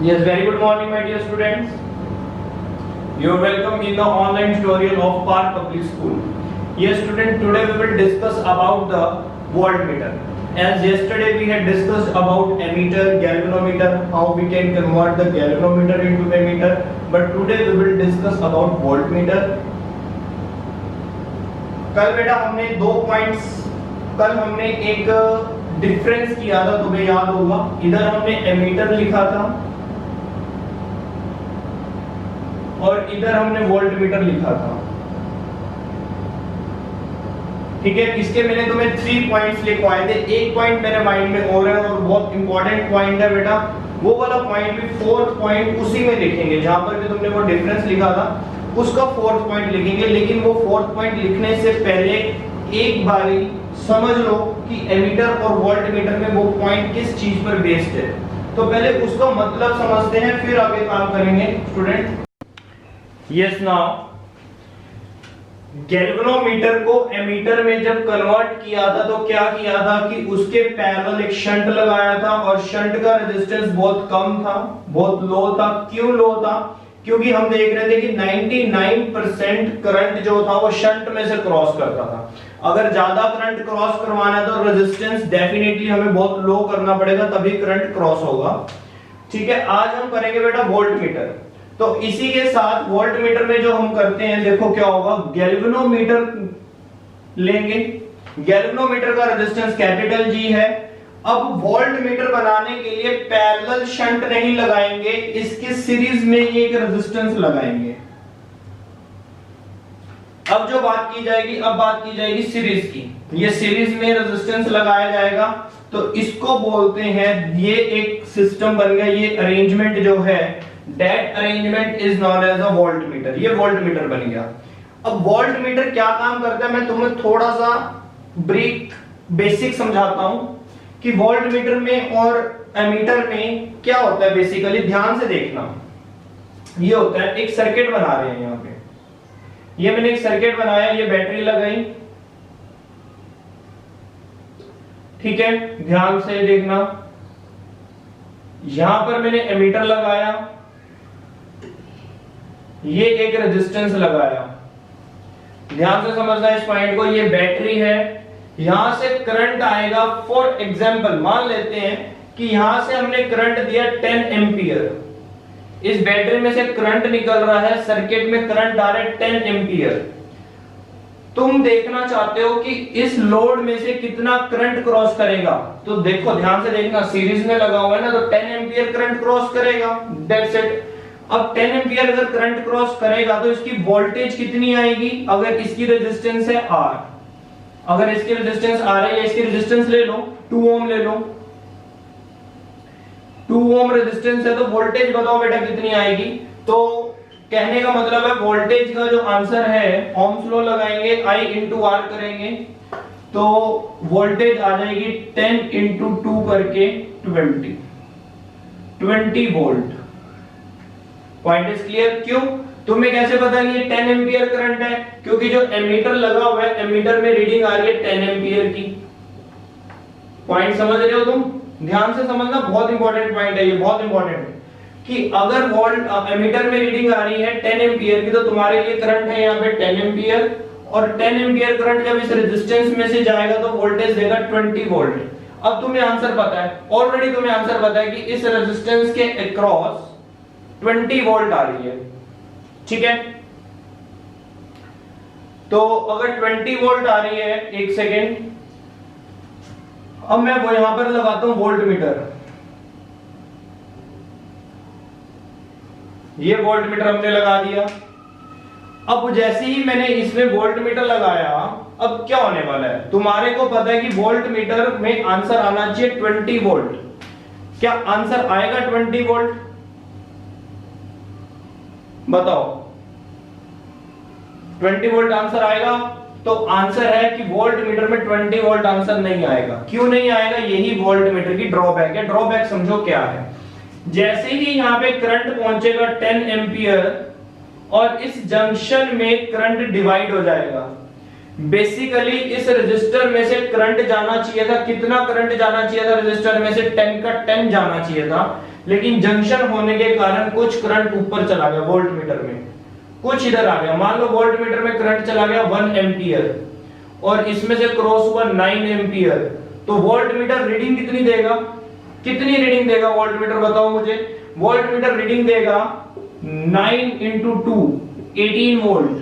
Yes, very good morning, my dear students. You are welcome in the online tutorial of Park Public School. Yes, student, today we will discuss about the voltmeter. As yesterday we had discussed about ammeter, galvanometer, how we can convert the galvanometer into ammeter. But today we will discuss about voltmeter. कल बेटा हमने दो points, कल हमने एक difference किया था, तुम्हें याद होगा. इधर हमने एमीटर लिखा था और इधर हमने वोल्टमीटर लिखा था. ठीक है, इसके मैंने तुम्हें 3 पॉइंट्स लिखवाए थे. एक पॉइंट मेरे माइंड में और है और बहुत इंपॉर्टेंट पॉइंट है बेटा. वो वाला पॉइंट भी 4th पॉइंट उसी में लिखेंगे जहां पर भी तुमने वो डिफरेंस लिखा था, उसका 4th पॉइंट लिखेंगे. लेकिन वो 4th पॉइंट लिखने से पहले एक बारी समझ लो कि एमीटर और वोल्टमीटर में वो पॉइंट किस चीज पर बेस्ड है. तो पहले उसका मतलब समझते हैं, फिर आगे काम करेंगे स्टूडेंट. यस, नाउ गैल्वेनोमीटर को एमीटर में जब कन्वर्ट किया था तो क्या किया था कि उसके पैरेलल एक शंट लगाया था और शंट का रेजिस्टेंस बहुत कम था, बहुत लो था. क्यों लो था? क्योंकि हम देख रहे थे कि 99% करंट जो था वो शंट में से क्रॉस करता था. अगर ज्यादा करंट क्रॉस करवाना है तो रेजिस्टेंस डेफिनेटली हमें बहुत लो करना पड़ेगा, तभी करंट क्रॉस होगा. ठीक है, आज हम करेंगे बेटा वोल्टमीटर. तो इसी के साथ वोल्टमीटर में जो हम करते हैं, देखो क्या होगा. गैल्वेनोमीटर लेंगे, गैल्वेनोमीटर का रेजिस्टेंस कैपिटल जी है. अब वोल्टमीटर बनाने के लिए पैरेलल शंट नहीं लगाएंगे, इसके सीरीज में एक रेजिस्टेंस लगाएंगे. अब जो बात की जाएगी, अब बात की जाएगी सीरीज की. ये सीरीज में रेजिस्टेंस लगाया जाएगा तो इसको बोलते हैं, ये एक सिस्टम बन गया. ये अरेंजमेंट जो है, that arrangement is known as a voltmeter. ये वोल्टमीटर बन गया. अब वोल्टमीटर क्या काम करता है, मैं तुम्हें थोड़ा सा ब्रीफ बेसिक समझाता हूं कि वोल्टमीटर में और एमीटर में क्या होता है. बेसिकली ध्यान से देखना. ये होता है, एक सर्किट बना रहे हैं यहां पे. ये मैंने एक सर्किट बनाया, ये बैटरी लगाई. ठीक है, ध्यान से देखना. यहां पर मैंने एमीटर लगाया, ये एक रेजिस्टेंस लगाया. ध्यान से समझना इस पॉइंट को. ये बैटरी है, यहां से करंट आएगा. फॉर एग्जांपल मान लेते हैं कि यहां से हमने करंट दिया 10 एम्पियर. इस बैटरी में से करंट निकल रहा है, सर्किट में करंट आ रहा है 10 एम्पियर. तुम देखना चाहते हो कि इस लोड में से कितना करंट क्रॉस करेगा. तो देखो, ध्यान से देखना, सीरीज में लगा हुआ है ना, तो 10 एम्पियर करंट क्रॉस करेगा. That's it. अब 10 एम्पियर अगर करंट क्रॉस करेगा तो इसकी वोल्टेज कितनी आएगी. अगर इसकी रेजिस्टेंस है R, अगर इसकी रेजिस्टेंस R है, या इसकी रेजिस्टेंस ले लो 2 ओम ले लो, 2 ओम रेजिस्टेंस है, तो वोल्टेज बताओ बेटा कितनी आएगी. तो कहने का मतलब है वोल्टेज का जो आंसर है, ओम्स लॉ लगाएंगे, I इंटू R करेंगे तो वोल्टेज आ जाएगी 10 इंटू 2 करके 20 वोल्ट. Point is clear. क्यों? तुम्हें कैसे पता कि ये 10 एम्पियर करंट है? क्योंकि जो एमीटर लगा हुआ है, एमीटर में रीडिंग आ रही है 10 एम्पियर की. पॉइंट समझ रहे हो तुम? ध्यान से समझना, बहुत इंपॉर्टेंट पॉइंट है ये, बहुत इंपॉर्टेंट है कि अगर वोल्ट एमीटर में रीडिंग आ रही है 10 एम्पियर की, तो तुम्हारे लिए करंट है यहाँ पे 10 एम्पियर, और 10 एम्पियर करंट जब इस रेजिस्टेंस में से जाएगा तो वोल्टेज देगा 20 वोल्ट. अब तुम्हें आंसर पता है, ऑलरेडी तुम्हें आंसर पता है कि इस रेजिस्टेंस के अक्रॉस 20 वोल्ट आ रही है. ठीक है, तो अगर 20 वोल्ट आ रही है, एक सेकेंड, अब मैं वो यहां पर लगाता हूं वोल्टमीटर. ये वोल्टमीटर हमने लगा दिया. अब जैसे ही मैंने इसमें वोल्टमीटर लगाया, अब क्या होने वाला है, तुम्हारे को पता है कि वोल्टमीटर में आंसर आना चाहिए 20 वोल्ट. क्या आंसर आएगा 20 वोल्ट? बताओ, 20 वोल्ट आंसर आएगा? तो आंसर है कि वोल्टमीटर में 20 वोल्ट आंसर नहीं आएगा. क्यों नहीं आएगा? यही वोल्टमीटर की ड्रॉबैक है. ड्रॉबैक समझो क्या है. जैसे ही यहां पे करंट पहुंचेगा 10 एम्पियर और इस जंक्शन में करंट डिवाइड हो जाएगा. बेसिकली इस रजिस्टर में से करंट जाना चाहिए था, कितना करंट जाना चाहिए था रजिस्टर में से? 10 का 10 जाना चाहिए था. लेकिन जंक्शन होने के कारण कुछ करंट ऊपर चला गया वोल्ट मीटर में, कुछ इधर आ गया। मान लो वोल्ट मीटर में करंट चला गया 1 एम्पियर और इसमें से क्रॉस हुआ 9 एम्पियर, तो वोल्ट मीटर रीडिंग कितनी देगा, कितनी रीडिंग देगा वोल्ट मीटर बताओ मुझे। वोल्ट मीटर रीडिंग देगा 9 इंटू 2 18 वोल्ट।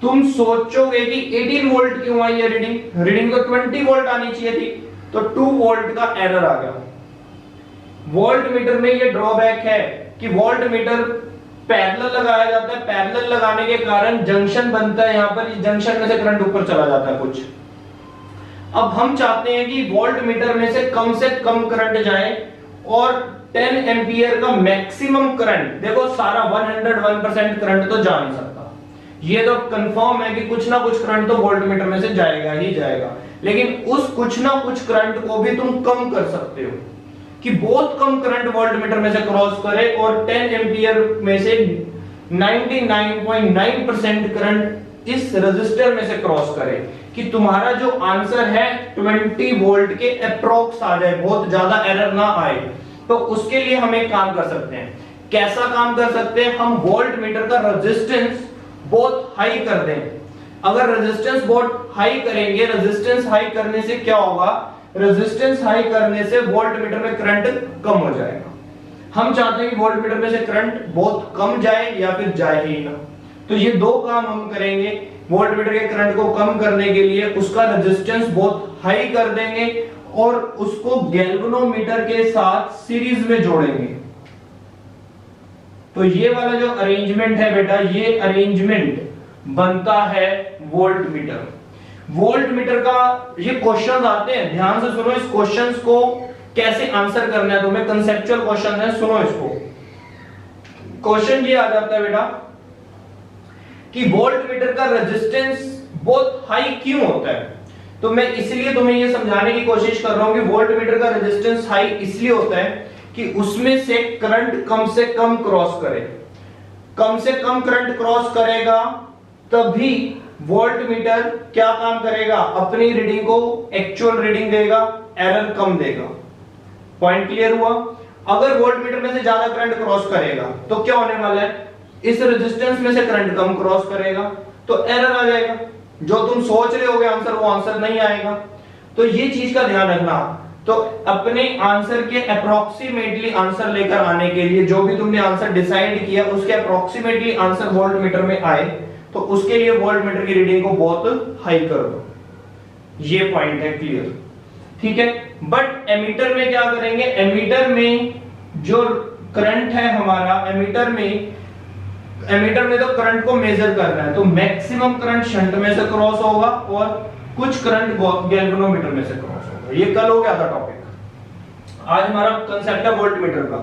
तुम सोचोगे कि 18 वोल्ट क्यों आई है रीडिंग, रीडिंग तो 20 वोल्ट आनी चाहिए थी, तो 2 वोल्ट का एरर आ गया। वोल्ट मीटर में ये ड्रॉबैक है कि वोल्ट मीटर पैरेलल लगाया जाता है, पैरेलल लगाने के कारण जंक्शन बनता है, यहां पर इस जंक्शन में से करंट ऊपर चला जाता है कुछ। अब हम चाहते हैं कि वोल्ट मीटर में से कम करंट जाए और 10 एम्पियर का मैक्सिमम करंट, देखो सारा 101% करंट तो जा नहीं सकता, ये तो कंफर्म है कि कुछ ना कुछ करंट तो वोल्ट मीटर में से जाएगा ही जाएगा, लेकिन उस कुछ ना कुछ करंट को भी तुम कम कर सकते हो कि बहुत कम करंट वोल्ट मीटर में से क्रॉस करे और 10 एम्पियर में से 99.9% करंट इस रेजिस्टर में से क्रॉस करे कि तुम्हारा जो आंसर है 20 वोल्ट के अप्रोक्स आ जाए, बहुत ज्यादा एरर ना आए। तो उसके लिए हम एक काम कर सकते हैं। कैसा काम कर सकते हैं, हम वोल्ट मीटर का रेजिस्टेंस बहुत हाई कर दें। अगर रेजिस्टेंस बहुत हाई करेंगे, रेजिस्टेंस हाई करने से क्या होगा, रेजिस्टेंस हाई करने से वोल्ट मीटर में करंट कम हो जाएगा। हम चाहते हैं कि वोल्ट मीटर में से करंट बहुत कम जाए या फिर जाए ही ना, तो ये दो काम हम करेंगे। वोल्ट मीटर के करंट को कम करने के लिए उसका रेजिस्टेंस बहुत हाई कर देंगे और उसको गैल्वेनोमीटर के साथ सीरीज में जोड़ेंगे। तो ये वाला जो अरेंजमेंट है बेटा, ये अरेंजमेंट बनता है वोल्ट मीटर। वोल्ट मीटर का ये क्वेश्चन आते हैं, ध्यान से सुनो, इस क्वेश्चंस को कैसे आंसर करना है तुम्हें, कंसेप्चुअल क्वेश्चन है, सुनो इसको। क्वेश्चन ये आ जाता है बेटा कि वोल्ट मीटर का रेजिस्टेंस बहुत हाई क्यों होता है। तो मैं इसलिए तुम्हें ये समझाने की कोशिश कर रहा हूं कि वोल्ट मीटर का रेजिस्टेंस हाई इसलिए होता है कि उसमें से करंट कम से कम क्रॉस करे। कम से कम करंट क्रॉस करेगा तभी वोल्ट मीटर क्या काम करेगा, अपनी रीडिंग को एक्चुअल रीडिंग देगा, एरर कम देगा। पॉइंट क्लियर हुआ। अगर वोल्ट मीटर में से ज्यादा करंट क्रॉस करेगा तो क्या होने वाला है, इस रेजिस्टेंस में से करंट कम क्रॉस करेगा तो एरर आ जाएगा, जो तुम सोच रहे होगे आंसर वो आंसर नहीं आएगा। तो ये चीज का ध्यान रखना। तो अपने आंसर के अप्रोक्सीमेटली आंसर लेकर आने के लिए जो भी तुमने आंसर डिसाइड किया उसके अप्रोक्सीमेटली आंसर वोल्ट मीटर में आए, तो उसके लिए वोल्ट मीटर की रीडिंग को बहुत हाई कर दो। ये पॉइंट है क्लियर, ठीक है। बट एमीटर में क्या करेंगे, एमीटर में जो करंट है हमारा, एमीटर में तो करंट को मेजर करना है, तो मैक्सिमम करंट शंट में से क्रॉस होगा और कुछ करंट गैल्वेनोमीटर में से क्रॉस होगा। ये कल हो गया था टॉपिक, आज हमारा कंसेप्ट है वोल्ट मीटर का।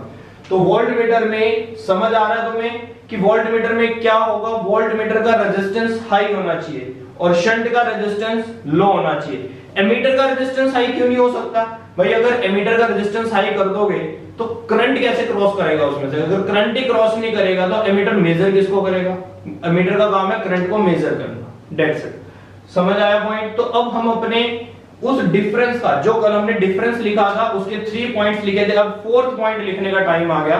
तो वोल्ट मीटर में समझ आ रहा है तुम्हें कि वोल्ट मीटर में क्या होगा, वोल्ट मीटर का रेजिस्टेंस हाई होना चाहिए और शंट का रेजिस्टेंस लो होना चाहिए। एमीटर का रेजिस्टेंस हाई क्यों नहीं हो सकता भाई, अगर एमीटर का रेजिस्टेंस हाई कर दोगे तो करंट कैसे क्रॉस करेगा उसमें से, अगर करंट ही क्रॉस नहीं करेगा तो एमीटर मेजर किसको करेगा, एमीटर का काम है करंट को मेजर करना, दैट्स इट। समझ आया पॉइंट। तो अब हम अपने उस डिफरेंस का, जो कल हमने डिफरेंस लिखा था उसके 3 पॉइंट्स लिखे थे, अब 4th पॉइंट लिखने का टाइम आ गया।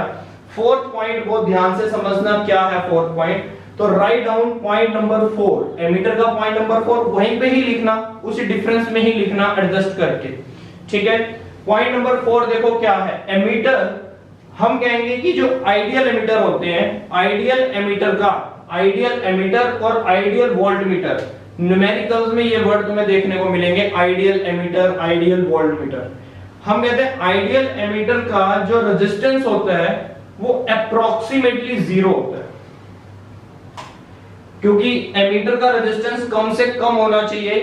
4th पॉइंट को ध्यान से समझना क्या है 4th पॉइंट। तो right down point number 4, ammeter का पॉइंट नंबर 4 वहीं पे ही लिखना, उसी डिफरेंस में ही लिखना एडजस्ट करके, ठीक है। पॉइंट नंबर 4 देखो क्या है, एमीटर हम कहेंगे कि जो आइडियल एमीटर होते हैं, आइडियल एमीटर और आइडियल वोल्ट मीटर, न्यूमेरिकल्स में ये वर्ड तुम्हें देखने को मिलेंगे, ideal ammeter, ideal volt meter. हम कहते हैं आइडियल एमीटर का जो रेजिस्टेंस होता है वो अप्रोक्सीमेटली 0 होता है, क्योंकि एमीटर का रेजिस्टेंस कम से कम होना चाहिए,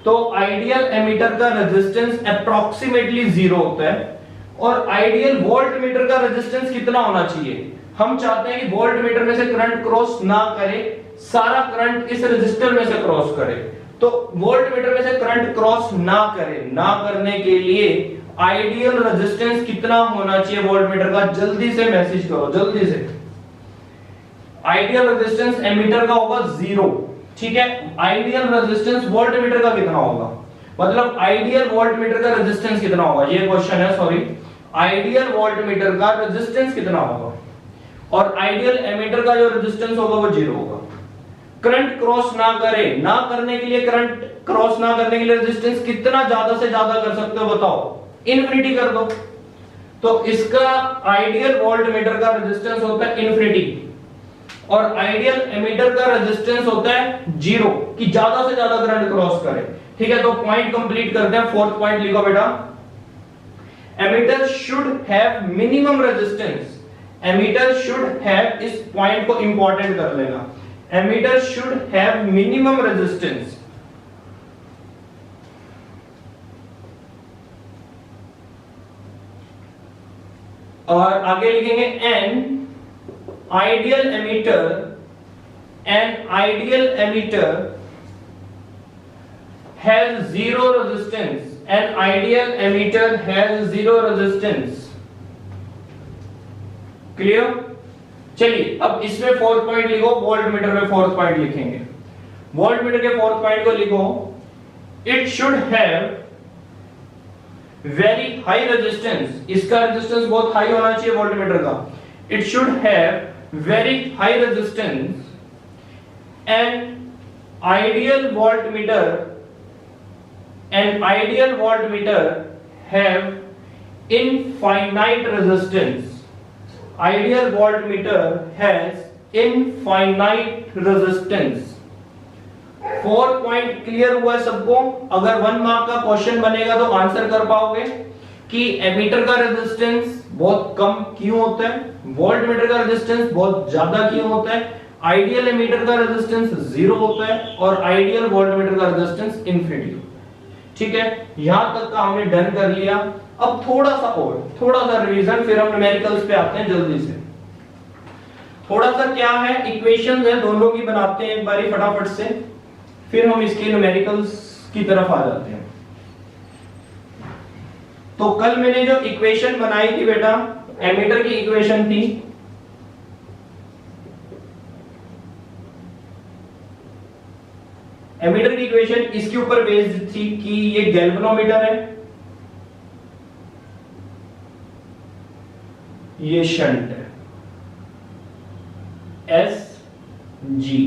तो आइडियल एमीटर का रेजिस्टेंस अप्रोक्सीमेटली 0 होता है। और आइडियल वोल्ट मीटर का रेजिस्टेंस कितना होना चाहिए, हम चाहते हैं कि वोल्ट मीटर में से करंट क्रॉस ना करे, सारा करंट इस रेजिस्टर में से क्रॉस करे। तो वोल्ट मीटर में से करंट क्रॉस ना करे, ना करने के लिए आइडियल रेजिस्टेंस कितना होना चाहिए वोल्ट मीटर का, जल्दी से मैसेज करो, जल्दी से। आइडियल रेजिस्टेंस एमीटर का होगा 0, ठीक है। आइडियल रेजिस्टेंस वोल्ट मीटर का कितना होगा, मतलब आइडियल वोल्ट मीटर का रेजिस्टेंस कितना होगा, ये क्वेश्चन है, सॉरी। आइडियल वोल्टमीटर का रेजिस्टेंस कितना होगा और आइडियल एमीटर का जो रेजिस्टेंस होगा वो 0 होगा। करंट क्रॉस ना करे, ना करने के लिए, करंट क्रॉस ना करने के लिए रेजिस्टेंस कितना ज्यादा से ज्यादा कर सकते हो बताओ? इन्फिनिटी कर दो। तो इसका आइडियल वोल्टमीटर का रेजिस्टेंस होता है इन्फिनिटी और आइडियल एमीटर का रेजिस्टेंस होता है 0 कि ज्यादा से ज्यादा करंट क्रॉस करे। ठीक है, तो पॉइंट कंप्लीट करते हैं। फोर्थ पॉइंट लिखो बेटा, ammeter should have minimum resistance. Ammeter should have, इस पॉइंट को इंपॉर्टेंट कर लेना, ammeter should have minimum resistance. और आगे लिखेंगे an ideal ammeter, an ideal ammeter has zero resistance, an ideal emitter has zero resistance। क्लियर? चलिए अब इसमें फोर्थ पॉइंट लिखो, वोल्टमीटर में फोर्थ पॉइंट लिखेंगे। वोल्टमीटर के फोर्थ पॉइंट को लिखो, it should have very high resistance. इसका रेजिस्टेंस बहुत हाई होना चाहिए वोल्टमीटर का। It should have very high resistance. An ideal voltmeter, an ideal voltmeter have infinite resistance। Ideal voltmeter has infinite resistance। 4 point clear हुआ सबको? अगर 1 mark का question बनेगा तो आंसर कर पाओगे कि एमीटर का रेजिस्टेंस बहुत कम क्यों होता है, वोल्टमीटर का रेजिस्टेंस बहुत ज्यादा क्यों होता है, आइडियल एमीटर का रेजिस्टेंस 0 होता है और आइडियल वोल्टमीटर का रेजिस्टेंस इन्फिनिटी। ठीक है, यहां तक का हमने डन कर लिया। अब थोड़ा सा रिवीजन, फिर हम न्यूमेरिकल्स पे आते हैं जल्दी से। थोड़ा सा क्या है, इक्वेशंस है, दोनों की बनाते हैं एक बारी फटाफट से, फिर हम इसके न्यूमेरिकल्स की तरफ आ जाते हैं। तो कल मैंने जो इक्वेशन बनाई थी बेटा, एमीटर की इक्वेशन थी, एमीटर की इक्वेशन इसके ऊपर बेस्ड थी कि ये गैल्वेनोमीटर है, ये शंट है, एस जी,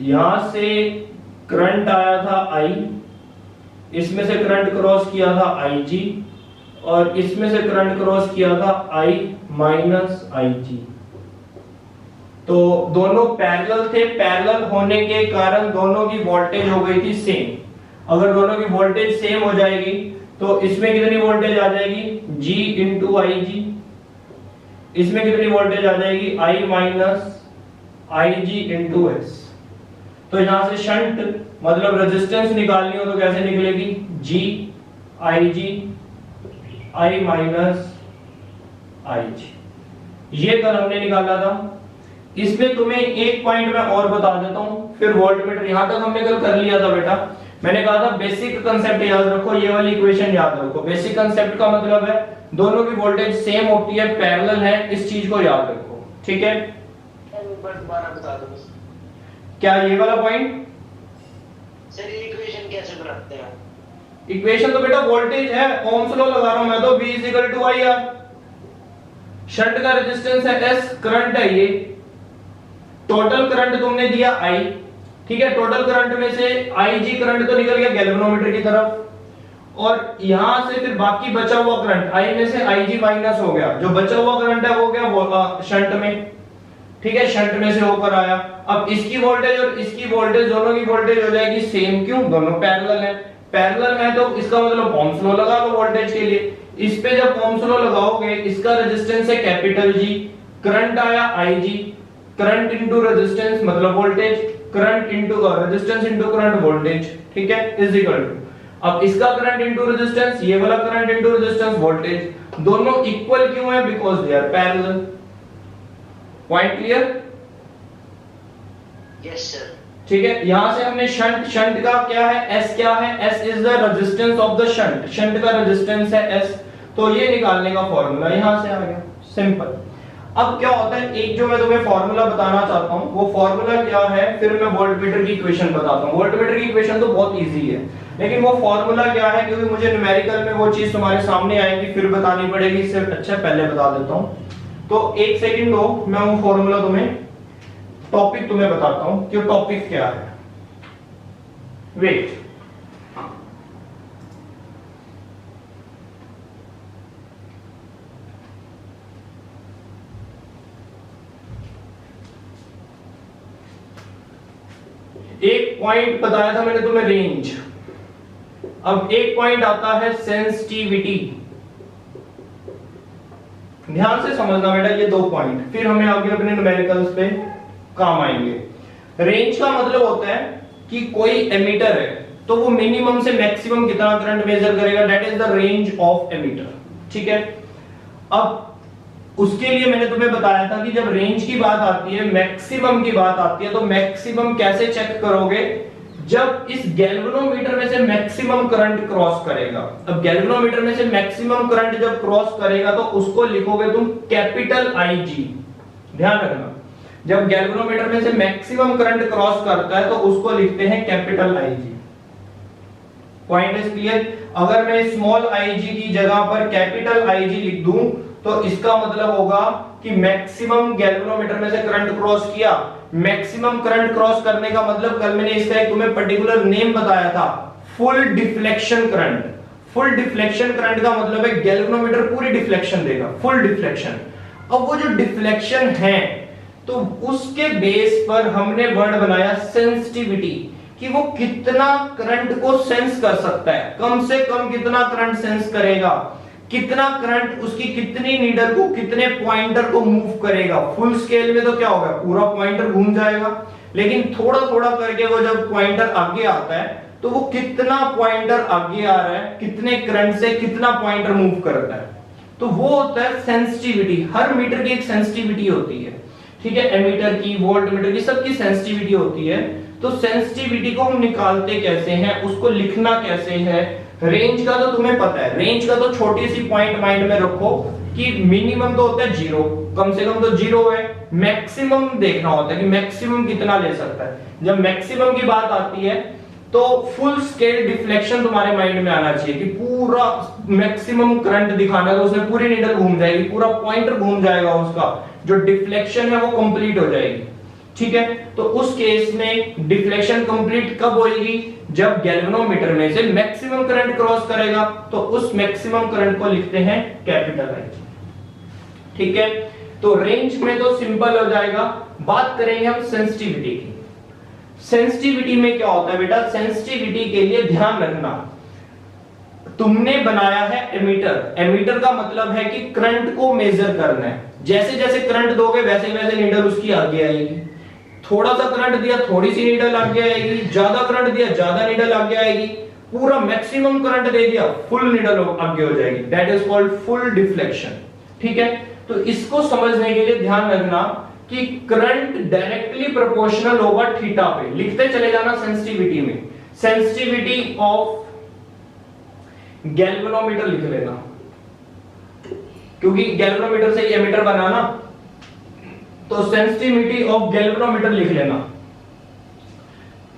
यहां से करंट आया था आई, इसमें से करंट क्रॉस किया था आई जी और इसमें से करंट क्रॉस किया था आई माइनस आई जी। तो दोनों पैरेलल थे, पैरेलल होने के कारण दोनों की वोल्टेज हो गई थी सेम। अगर दोनों की वोल्टेज सेम हो जाएगी तो इसमें कितनी वोल्टेज आ जाएगी, G इंटू आई जी, इसमें कितनी वोल्टेज आ जाएगी, I minus I G into S. तो यहां से शंट मतलब रेजिस्टेंस निकालनी हो तो कैसे निकलेगी, G I G I minus I G. ये कल हमने निकाला था। इसमें तुम्हें एक पॉइंट मैं और बता देता हूं, फिर वोल्टमीटर यहां तक हमने कल कर लिया था बेटा। मैंने कहा था बेसिक कांसेप्ट याद रखो, ये वाली इक्वेशन याद रखो। बेसिक कांसेप्ट का मतलब है दोनों की वोल्टेज सेम होती है, पैरेलल है, इस चीज को याद रखो। ठीक है, बता दो क्या ये वाला पॉइंट? सर ये इक्वेशन कैसे बनाते हैं? इक्वेशन तो बेटा वोल्टेज है, ओम्स लॉ लगा रहा हूं मैं तो, V = IR। शंट का रेजिस्टेंस है S, करंट है ये, टोटल करंट तुमने दिया I, ठीक है। टोटल करंट में से IG करंट तो निकल गया गैल्वेनोमीटर की तरफ और यहां से फिर बाकी बचा हुआ करंट I में से IG माइनस हो गया, जो बचा हुआ करंट है वो गया वो शंट में, ठीक है, शंट में से होकर आया। अब इसकी वोल्टेज और इसकी वोल्टेज दोनों की वोल्टेज हो जाएगी सेम, क्यों, दोनों पैरेलल है। पैरेलल है तो इसका मतलब ओम्स लॉ लगा लो वोल्टेज के लिए। इस पे जब ओम्स लॉ लगाओगे, इसका रेजिस्टेंस है कैपिटल G, करंट आया IG, करंट इनटू रेजिस्टेंस मतलब voltage, current into resistance into current voltage, ठीक है, इज इक्वल टू, अब इसका करंट इनटू रेजिस्टेंस, ये वाला करंट इनटू रेजिस्टेंस वोल्टेज, दोनों इक्वल क्यों है, because they are parallel. Point clear? Yes sir. ठीक है, यहां से हमने शंट का क्या है, S क्या है, S is the resistance of the shunt, shunt का रेजिस्टेंस है S, तो ये निकालने का फॉर्मूला यहां से आ गया, सिंपल। अब क्या होता है, एक जो मैं तुम्हें फॉर्मूला बताना चाहता हूं, वो फॉर्मूला क्या है, फिर मैं वोल्टमीटर की इक्वेशन बताता हूं। वोल्टमीटर की इक्वेशन तो बहुत इजी है, लेकिन वो फॉर्मूला क्या है, क्योंकि मुझे न्यूमेरिकल में वो चीज तुम्हारे सामने आएगी फिर बतानी पड़ेगी, इससे अच्छा पहले बता देता हूं। तो एक सेकंड दो, मैं वो फॉर्मूला तुम्हें, टॉपिक तुम्हें बताता हूं कि टॉपिक क्या है। वेट, एक पॉइंट बताया था मैंने तुम्हें, रेंज। अब एक पॉइंट आता है सेंसिटिविटी। ध्यान से समझना बेटा, ये 2 पॉइंट, फिर हमें आगे अपने न्यूमेरिकल्स पे काम आएंगे। रेंज का मतलब होता है कि कोई एमीटर है तो वो मिनिमम से मैक्सिमम कितना करंट मेजर करेगा, that is the range of ammeter. ठीक है, अब उसके लिए मैंने तुम्हें बताया था कि जब रेंज की बात आती है, मैक्सिमम की बात आती है, तो मैक्सिमम कैसे चेक करोगे, जब इस गैल्वेनोमीटर में से मैक्सिमम करंट क्रॉस करेगा। अब गैल्वेनोमीटर में से मैक्सिमम करंट जब क्रॉस करेगा तो उसको लिखोगे तुम कैपिटल आईजी। ध्यान रखना, जब गैल्वेनोमीटर में से मैक्सिमम करंट क्रॉस करता है तो उसको लिखते हैं capital IG. Point is clear. अगर मैं स्मॉल आईजी की जगह पर कैपिटल आईजी लिख दूं तो इसका मतलब होगा कि मैक्सिमम गैल्वेनोमीटर में से करंट क्रॉस किया। मैक्सिमम करंट क्रॉस करने का मतलब, कल मैंने इसका एक तुम्हें पर्टिकुलर नेम बताया था, full deflection current. Full deflection current का मतलब है गैल्वेनोमीटर पूरी डिफ्लेक्शन देगा, फुल डिफ्लेक्शन। अब वो जो डिफ्लेक्शन है तो उसके बेस पर हमने वर्ड बनाया सेंसिटिविटी, कि वो कितना करंट को सेंस कर सकता है, कम से कम कितना करंट सेंस करेगा, कितना करंट उसकी कितनी नीडल को, कितने पॉइंटर को मूव करेगा। फुल स्केल में तो क्या होगा, पूरा पॉइंटर घूम जाएगा, लेकिन थोड़ा थोड़ा करके वो जब पॉइंटर आगे आता है तो वो कितना पॉइंटर आगे आ रहा है, कितने करंट से कितना पॉइंटर मूव करता है, तो वो होता है सेंसिटिविटी। हर मीटर की एक सेंसिटिविटी होती है, ठीक है, एमीटर की, वोल्टमीटर की, सबकी सेंसिटिविटी होती है। तो सेंसिटिविटी को हम निकालते कैसे हैं, उसको लिखना कैसे है। रेंज का तो तुम्हें पता है, रेंज का तो छोटी सी पॉइंट माइंड में रखो कि मिनिमम तो होता है 0, कम से कम तो 0 है। मैक्सिमम देखना होता है कि मैक्सिमम कितना ले सकता है। जब मैक्सिमम की बात आती है तो फुल स्केल डिफ्लेक्शन तुम्हारे माइंड में आना चाहिए कि पूरा मैक्सिमम करंट दिखाना है, तो उसमें पूरी नीडल घूम जाएगी, पूरा पॉइंटर घूम जाएगा, उसका जो डिफ्लेक्शन है वो कंप्लीट हो जाएगी। ठीक है, तो उस केस में डिफ्लेक्शन कंप्लीट कब होगी, जब गैल्वेनोमीटर में से मैक्सिमम करंट क्रॉस करेगा, तो उस मैक्सिमम करंट को लिखते हैं कैपिटल आई। ठीक है, तो रेंज में तो सिंपल हो जाएगा। बात करेंगे हम सेंसिटिविटी की। सेंसिटिविटी में क्या होता है बेटा, सेंसिटिविटी के लिए ध्यान रखना, तुमने बनाया है एमीटर। एमीटर का मतलब है कि करंट को मेजर करना है। जैसे जैसे करंट दोगे वैसे वैसे नीडल उसकी आगे आएगी। थोड़ा सा करंट दिया, थोड़ी सी नीडल आगे आएगी, ज्यादा करंट दिया, ज्यादा नीडल आगे आएगी, पूरा मैक्सिमम करंट दे दिया, फुल नीडल आगे हो जाएगी। That is called full deflection. ठीक है, तो इसको समझने के लिए ध्यान रखना कि करंट डायरेक्टली प्रोपोर्शनल होगा थीटा पे। लिखते चले जाना सेंसिटिविटी में, सेंसिटिविटी ऑफ गैल्वेनोमीटर लिख लेना, क्योंकि गैल्वेनोमीटर से एमीटर बना ना, तो सेंसिटिविटी ऑफ गैल्वेनोमीटर लिख लेना।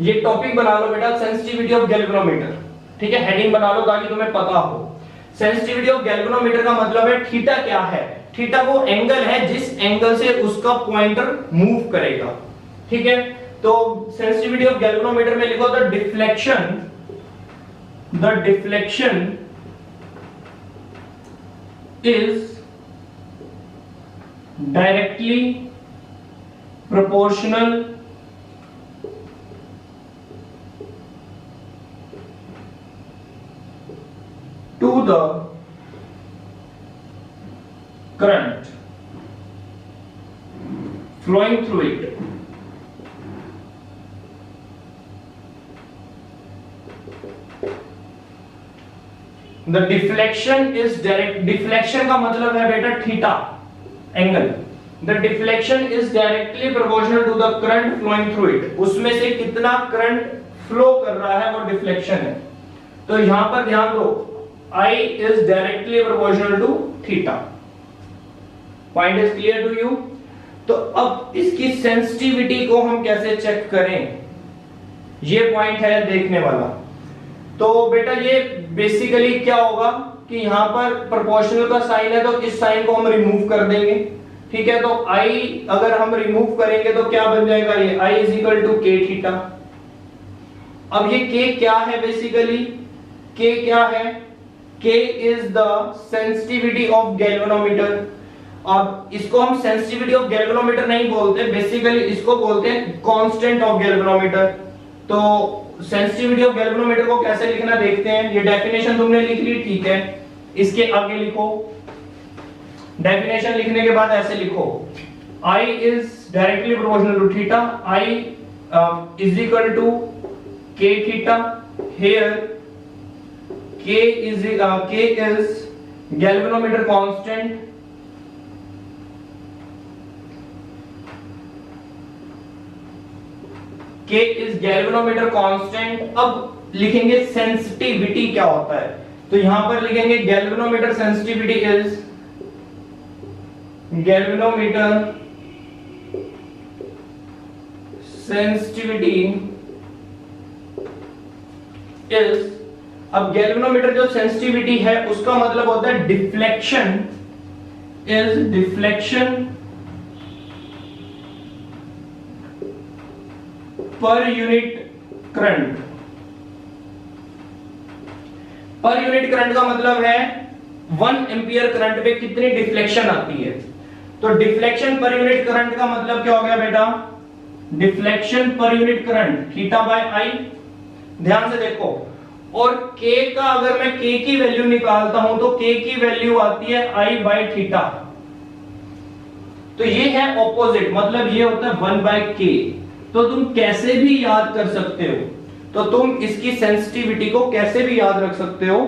ये टॉपिक बना लो बेटा, सेंसिटिविटी ऑफ गैल्वेनोमीटर। ठीक है, हेडिंग बना लो ताकि तुम्हें पता हो। सेंसिटिविटी ऑफ गैल्वेनोमीटर का मतलब है थीटा क्या है। थीटा वो एंगल है जिस एंगल से उसका पॉइंटर मूव करेगा। ठीक है, तो सेंसिटिविटी ऑफ गैल्वेनोमीटर में लिखो the deflection is directly proportional to the current flowing through it. The deflection is direct. Deflection का मतलब है बेटा theta angle. The deflection is directly proportional to the current flowing through it. उसमें से कितना current flow कर रहा है वो डिफ्लेक्शन है। तो यहां पर ध्यान दो, I is directly proportional to theta. Point is clear to you? तो अब इसकी सेंसिटिविटी को हम कैसे चेक करें, ये पॉइंट है देखने वाला। तो बेटा ये बेसिकली क्या होगा कि यहां पर प्रोपोर्शनल का साइन है, तो इस साइन को हम रिमूव कर देंगे, ठीक है। तो I अगर हम रिमूव करेंगे तो क्या बन जाएगा, ये I इज इक्वल टू के थीटा। अब ये K क्या है, बेसिकली K क्या है, K is the sensitivity of galvanometer. अब इसको हम सेंसिटिविटी ऑफ गैल्वेनोमीटर नहीं बोलते, बेसिकली इसको बोलते हैं कांस्टेंट ऑफ गैल्वेनोमीटर। तो सेंसिटिविटी ऑफ गैल्वेनोमीटर को कैसे लिखना देखते हैं। ये डेफिनेशन तुमने लिख ली, ठीक है। इसके आगे लिखो, डेफिनेशन लिखने के बाद ऐसे लिखो, I is directly proportional to theta, I is equal to k theta, here k is galvanometer constant, K is galvanometer constant। अब लिखेंगे सेंसिटिविटी क्या होता है, तो यहां पर लिखेंगे galvanometer sensitivity is galvanometer sensitivity is, अब गैल्वेनोमीटर जो सेंसिटिविटी है उसका मतलब होता है डिफ्लेक्शन इज डिफ्लेक्शन पर यूनिट करंट। पर यूनिट करंट का मतलब है 1 एम्पियर करंट पे कितनी डिफ्लेक्शन आती है। तो डिफ्लेक्शन पर यूनिट करंट का मतलब क्या हो गया बेटा, डिफ्लेक्शन पर unit current theta by I. ध्यान से देखो, और k का अगर मैं k की वैल्यू निकालता हूं तो k की वैल्यू आती है I बाय थीटा। तो ये है ऑपोजिट, मतलब ये होता है 1 बाय k। तो तुम कैसे भी याद कर सकते हो, तो तुम इसकी सेंसिटिविटी को कैसे भी याद रख सकते हो,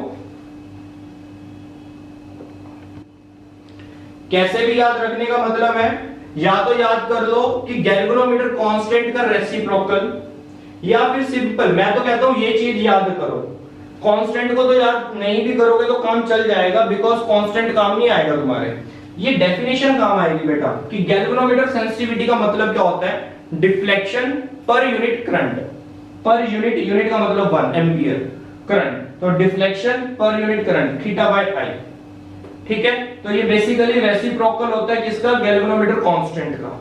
कैसे भी याद रखने का मतलब है या तो याद कर लो कि गैल्वेनोमीटर कांस्टेंट का रेसिप्रोकल, या फिर सिंपल मैं तो कहता हूं ये चीज याद करो। कांस्टेंट को तो याद नहीं भी करोगे तो काम चल जाएगा, बिकॉज कांस्टेंट काम नहीं आएगा तुम्हारे, ये डेफिनेशन काम आएगी बेटा कि गैल्वेनोमीटर सेंसिटिविटी का मतलब क्या होता है, डिफ्लेक्शन पर यूनिट करंट, पर यूनिट का मतलब 1 एम्पियर करंट, तो डिफ्लेक्शन पर unit current theta by I, ठीक है। तो ये बेसिकली रेसिप्रोकल होता है किसका, गैल्वेनोमीटर कांस्टेंट का।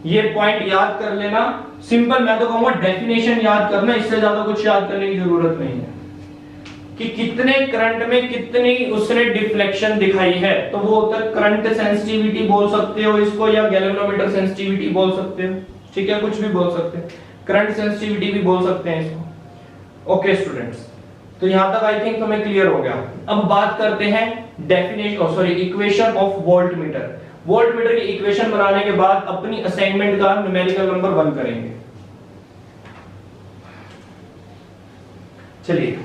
ये पॉइंट याद कर लेना, सिंपल मैं तो कहूंगा डेफिनेशन याद करना, इससे ज्यादा कुछ याद करने की जरूरत नहीं है कि कितने करंट में कितनी उसने डिफ्लेक्शन दिखाई है। तो वो होता है करंट सेंसिटिविटी बोल सकते हो इसको, या गैल्वेनोमीटर सेंसिटिविटी बोल सकते हो, ठीक है, कुछ भी बोल सकते हैं, करंट सेंसिटिविटी भी बोल सकते हैं इसको। ओके स्टूडेंट्स, तो यहां तक आई थिंक तुम्हें क्लियर हो गया। अब बात करते हैं इक्वेशन ऑफ वोल्टमीटर। वोल्टमीटर की इक्वेशन बनाने के बाद अपनी असाइनमेंट का न्यूमेरिकल नंबर 1 करेंगे। चलिए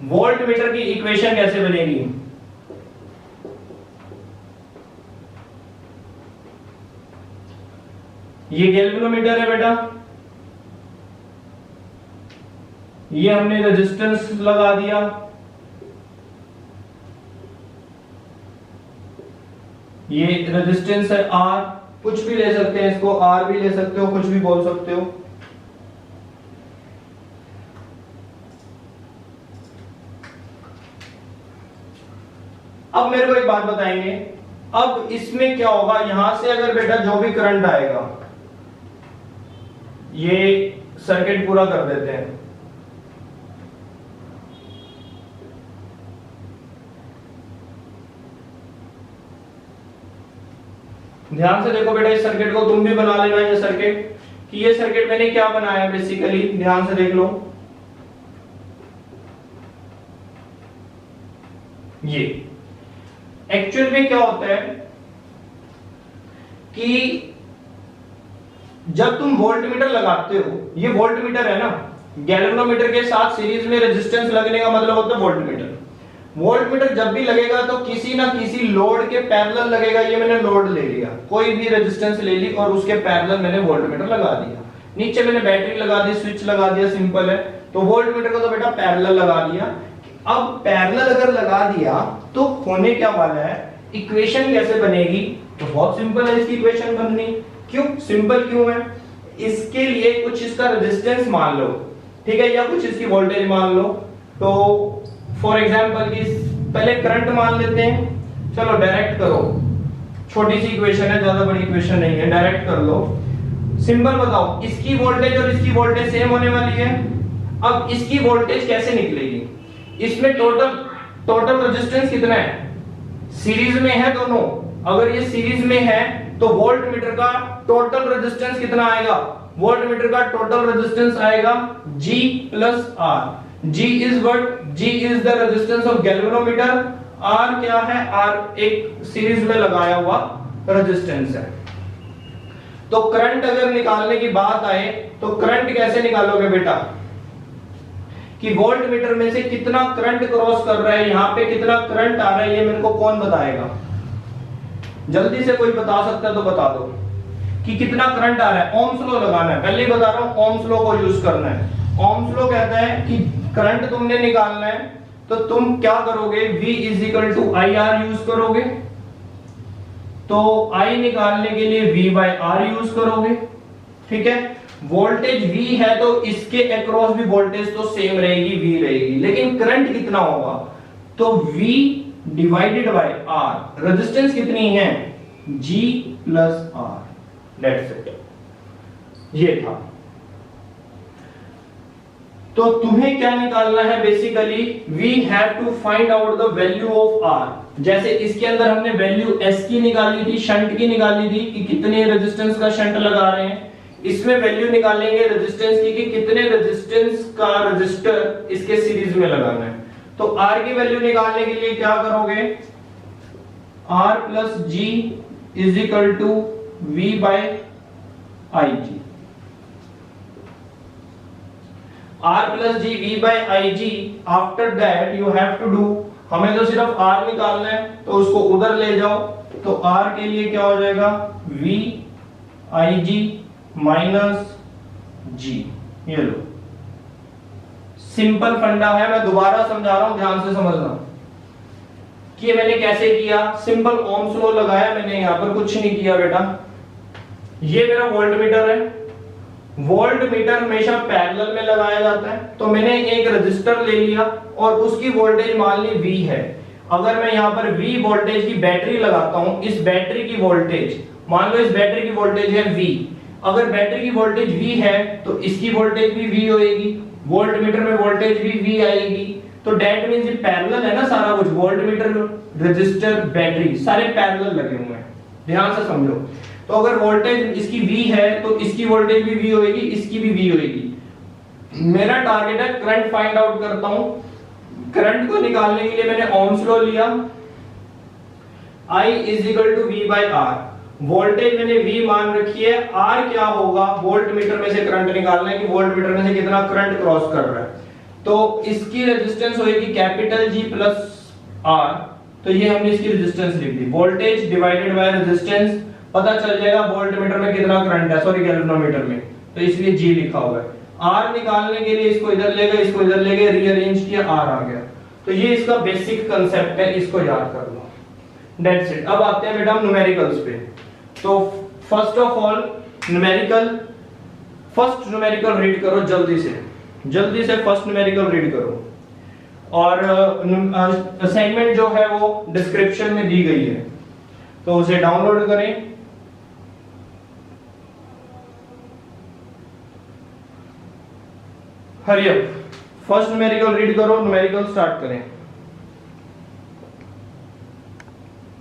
वोल्टमीटर की इक्वेशन कैसे बनेगी, ये गैल्वेनोमीटर है बेटा, ये हमने रेजिस्टेंस लगा दिया, ये रेजिस्टेंस है R, कुछ भी ले सकते हैं इसको, R भी ले सकते हो, कुछ भी बोल सकते हो। अब मेरे को एक बात बताएंगे, अब इसमें क्या होगा, यहां से अगर बेटा जो भी करंट आएगा, ये सर्किट पूरा कर देते हैं। ध्यान से देखो बेटा, इस सर्किट को तुम भी बना लेना, ये सर्किट कि ये सर्किट मैंने क्या बनाया बेसिकली, ध्यान से देख लो। ये एक्चुअल में क्या होता है कि जब तुम वोल्टमीटर लगाते हो, ये वोल्टमीटर है ना, गैल्वेनोमीटर के साथ सीरीज में रेजिस्टेंस लगने का मतलब होता है वोल्टमीटर। वोल्टमीटर जब भी लगेगा तो किसी ना किसी लोड के पैरेलल लगेगा। ये मैंने लोड ले लिया, कोई भी रेजिस्टेंस ले ली और उसके पैरेलल मैंने वोल्टमीटर लगा दिया। नीचे मैंने बैटरी लगा दी, स्विच लगा दिया, सिंपल है। तो वोल्ट मीटर को तो बेटा पैरेलल लगा दिया। अब पैरेलल अगर लगा दिया तो होने क्या वाला है, इक्वेशन कैसे बनेगी? तो बहुत सिंपल है इसकी इक्वेशन बननी। क्यों सिंपल क्यों है? इसके लिए कुछ इसका रेजिस्टेंस मान लो, ठीक है, या कुछ इसकी वोल्टेज मान लो। तो फॉर एग्जांपल की पहले करंट मान लेते हैं, चलो डायरेक्ट करो, छोटी सी इक्वेशन है, ज्यादा बड़ी इक्वेशन नहीं है, डायरेक्ट कर लो। सिंपल बताओ, इसकी वोल्टेज और इसकी वोल्टेज सेम होने वाली है। अब इसकी वोल्टेज कैसे निकलेगी? इसमें टोटल रेजिस्टेंस कितना है? सीरीज में है दोनों। अगर ये सीरीज में है तो वोल्ट मीटर का टोटल रेजिस्टेंस कितना आएगा? वोल्ट मीटर का टोटल रेजिस्टेंस आएगा G plus R। G is what? G is the resistance of galvanometer. R क्या है? R एक सीरीज में लगाया हुआ रेजिस्टेंस है। तो करंट अगर निकालने की बात आए तो करंट कैसे निकालोगे बेटा? कि वोल्ट मीटर में से कितना करंट क्रॉस कर रहा है, यहां पे कितना करंट आ रहा है, ये मेरे को कौन बताएगा? जल्दी से कोई बता सकता है तो बता दो कि कितना करंट आ रहा है। ओम्स लॉ लगाना है, पहले ही बता रहा हूं, ओम्स लॉ को यूज करना है। ओम्स लॉ कहता है कि करंट तुमने निकालना है तो तुम क्या करोगे? V is equal to IR use करोगे। तो I निकालने के लिए V बाय R यूज करोगे, ठीक है। वोल्टेज V है तो इसके अक्रॉस भी वोल्टेज तो सेम रहेगी, V रहेगी, लेकिन करंट कितना होगा? तो V divided by R। Resistance कितनी है? G plus R। That's it, ये था। तो तुम्हें क्या निकालना है? Basically we have to find out the value of R। जैसे इसके अंदर हमने वैल्यू S की निकाली थी, शंट की निकाली थी कि कितने रेजिस्टेंस का शंट लगा रहे हैं। इसमें वैल्यू निकालेंगे रेजिस्टेंस की कि कितने रेजिस्टेंस का रजिस्टर इसके सीरीज में लगाना है। तो R की वैल्यू निकालने के लिए क्या करोगे? R plus G is equal to V by IG। R plus G V by IG। After that you have to do, हमें तो सिर्फ R निकालना है तो उसको उधर ले जाओ। तो R के लिए क्या हो जाएगा? V IG minus G। ये लो, सिंपल फंडा है, मैं दोबारा समझा रहा हूं, ध्यान से समझना कि मैंने कैसे किया। सिंपल ओम्स लॉ लगाया मैंने, यहां पर कुछ नहीं किया बेटा। ये मेरा वोल्ट मीटर है। वोल्ट मीटर हमेशा पैरेलल में लगाया जाता है, तो मैंने एक रजिस्टर ले लिया और उसकी वोल्टेज मान ली V है। अगर मैं यहाँ पर V वोल्टेज की बैटरी लगाता हूं, इस बैटरी की वोल्टेज, मान लो इस बैटरी की वोल्टेज है V। अगर बैटरी की वोल्टेज V है तो इसकी वोल्टेज भी V होएगी, वोल्ट मीटर में वोल्टेज भी V आएगी। तो दैट मींस ये पैरेलल है ना सारा कुछ, वोल्ट मीटर, रजिस्टर, बैटरी सारे पैरेलल लगे हुए हैं, ध्यान से समझो। तो अगर वोल्टेज इसकी V है तो इसकी वोल्टेज भी V होएगी, इसकी भी V होएगी। मेरा टारगेट है करंट फाइंड आउट करता हूं। करंट को निकालने के लिए मैंने ओम्स लॉ लिया, I is equal to V by R। Voltage मैंने V मान रखी है, R क्या होगा? वोल्ट मीटर में से करंट निकालना है कि वोल्ट मीटर में से कितना करंट क्रॉस कर रहा है। तो इसकी रेजिस्टेंस होगी कैपिटल G प्लस R। तो ये हमने इसकी रेजिस्टेंस लिख दी, वोल्टेज डिवाइडेड बाय रेजिस्टेंस, पता चल जाएगा वोल्ट मीटर में कितना करंट है, सॉरी गैल्वेनोमीटर में, तो इसलिए G लिखा हुआ है। R निकालने के लिए इसको इधर ले गए, इसको इधर ले गए, रीअरेंज किया, R आ गया। तो ये इसका बेसिक कांसेप्ट है, इसको याद कर लो। That's it. अब आते हैं बेटा न्यूमेरिकल्स पे। तो first of all numerical, first numerical read करो जल्दी से फर्स्ट न्यूमेरिकल रीड करो। और असाइनमेंट जो है वो डिस्क्रिप्शन में दी गई है, तो उसे डाउनलोड करें। Hurry up, first numerical read करो, न्यूमेरिकल स्टार्ट करें।